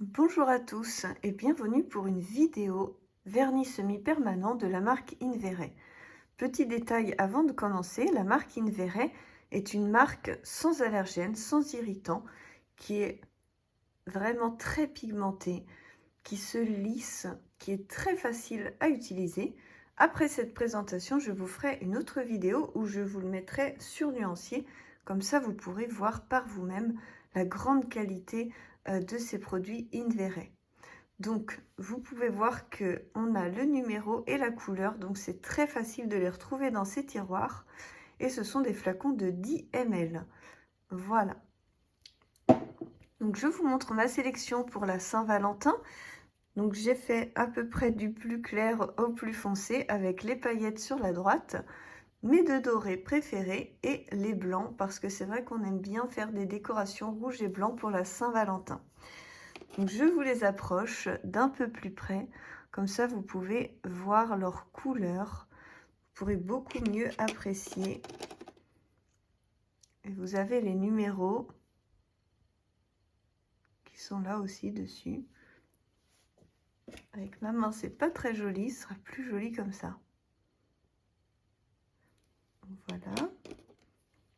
Bonjour à tous et bienvenue pour une vidéo vernis semi-permanent de la marque Inverays. Petit détail avant de commencer, la marque Inverays est une marque sans allergènes, sans irritants, qui est vraiment très pigmentée, qui se lisse, qui est très facile à utiliser. Après cette présentation, je vous ferai une autre vidéo où je vous le mettrai sur nuancier, comme ça vous pourrez voir par vous-même la grande qualité de ces produits Inverays. Donc vous pouvez voir que on a le numéro et la couleur, donc c'est très facile de les retrouver dans ces tiroirs, et ce sont des flacons de 10 ml. Voilà, donc je vous montre ma sélection pour la Saint-Valentin. Donc j'ai fait à peu près du plus clair au plus foncé avec les paillettes sur la droite, mes deux dorés préférés et les blancs, parce que c'est vrai qu'on aime bien faire des décorations rouges et blancs pour la Saint-Valentin. Donc je vous les approche d'un peu plus près, comme ça vous pouvez voir leur couleur, vous pourrez beaucoup mieux apprécier. Et vous avez les numéros qui sont là aussi dessus. Avec ma main, c'est pas très joli, ce sera plus joli comme ça. Voilà.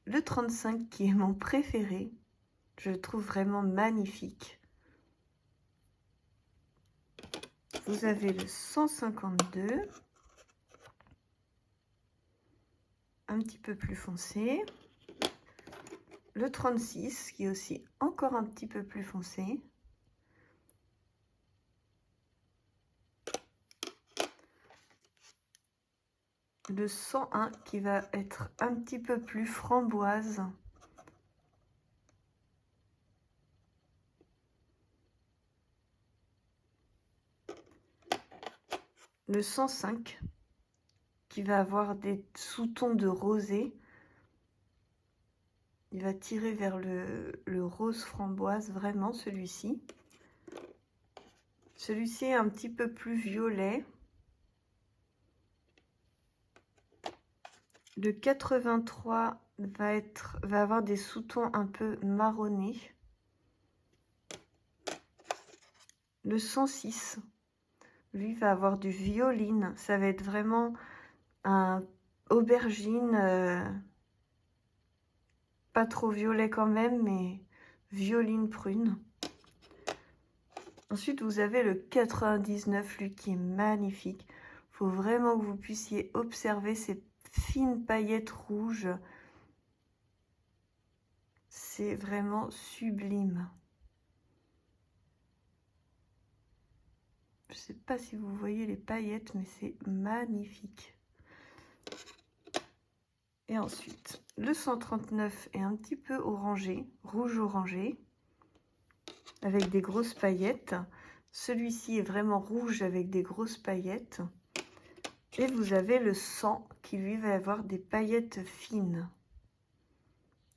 Le 35 qui est mon préféré, je le trouve vraiment magnifique. Vous avez le 152, un petit peu plus foncé. Le 36 qui est aussi encore un petit peu plus foncé. Le 101 qui va être un petit peu plus framboise. Le 105 qui va avoir des sous-tons de rosé. Il va tirer vers le rose framboise, vraiment celui-ci. Celui-ci est un petit peu plus violet. Le 83 va avoir des sous-tons un peu marronnés. Le 106, lui, va avoir du violine. Ça va être vraiment un aubergine, pas trop violet quand même, mais violine prune. Ensuite, vous avez le 99, lui, qui est magnifique. Il faut vraiment que vous puissiez observer ces fines paillettes rouges. C'est vraiment sublime. Je ne sais pas si vous voyez les paillettes, mais c'est magnifique. Et ensuite, le 139 est un petit peu orangé, rouge orangé, avec des grosses paillettes. Celui-ci est vraiment rouge avec des grosses paillettes. Et vous avez le 100 qui lui va avoir des paillettes fines.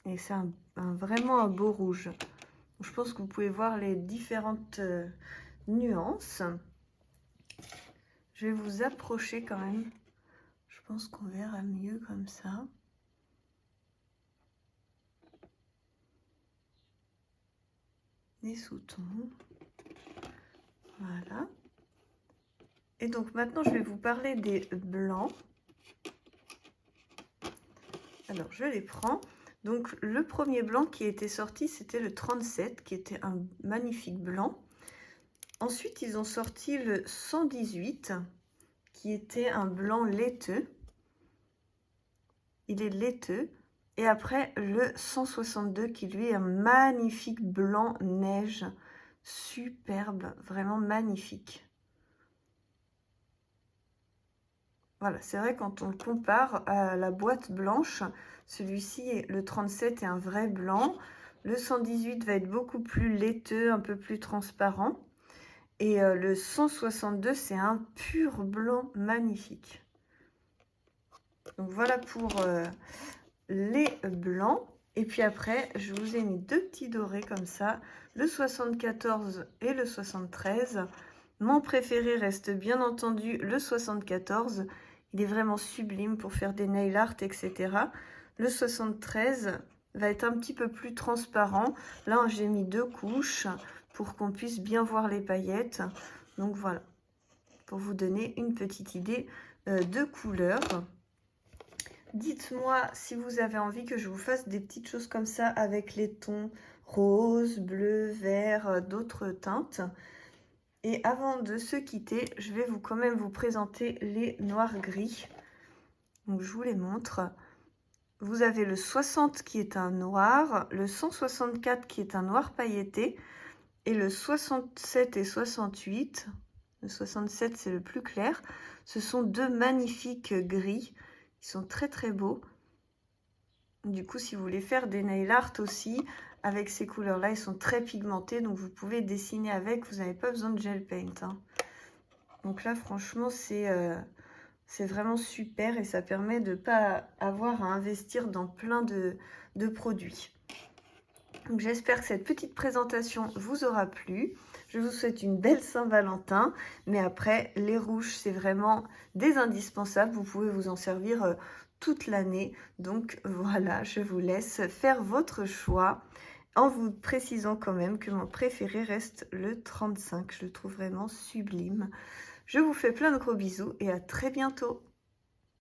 Et c'est vraiment un beau rouge. Je pense que vous pouvez voir les différentes nuances. Je vais vous approcher quand même. Je pense qu'on verra mieux comme ça. Les sous-tons. Voilà. Et donc maintenant, je vais vous parler des blancs. Alors, je les prends. Donc, le premier blanc qui était sorti, c'était le 37, qui était un magnifique blanc. Ensuite, ils ont sorti le 118, qui était un blanc laiteux. Il est laiteux. Et après, le 162, qui lui est un magnifique blanc neige. Superbe, vraiment magnifique. Voilà, c'est vrai, quand on le compare à la boîte blanche, celui-ci, le 37 est un vrai blanc. Le 118 va être beaucoup plus laiteux, un peu plus transparent. Et le 162, c'est un pur blanc magnifique. Donc voilà pour les blancs. Et puis après, je vous ai mis deux petits dorés comme ça, le 74 et le 73. Mon préféré reste bien entendu le 74. Il est vraiment sublime pour faire des nail art, etc. Le 73 va être un petit peu plus transparent. Là, j'ai mis deux couches pour qu'on puisse bien voir les paillettes. Donc voilà, pour vous donner une petite idée de couleur. Dites-moi si vous avez envie que je vous fasse des petites choses comme ça avec les tons rose, bleu, vert, d'autres teintes. Et avant de se quitter, je vais quand même vous présenter les noirs gris. Donc je vous les montre. Vous avez le 60 qui est un noir, le 164 qui est un noir pailleté et le 67 et 68. Le 67 c'est le plus clair. Ce sont deux magnifiques gris. Ils sont très très beaux. Du coup, si vous voulez faire des nail art aussi, avec ces couleurs-là, ils sont très pigmentés. Donc, vous pouvez dessiner avec. Vous n'avez pas besoin de gel paint. Hein. Donc là, franchement, c'est vraiment super. Et ça permet de ne pas avoir à investir dans plein de produits. Donc, j'espère que cette petite présentation vous aura plu. Je vous souhaite une belle Saint-Valentin. Mais après, les rouges, c'est vraiment des indispensables. Vous pouvez vous en servir toute l'année. Donc voilà, je vous laisse faire votre choix en vous précisant quand même que mon préféré reste le 35. Je le trouve vraiment sublime. Je vous fais plein de gros bisous et à très bientôt.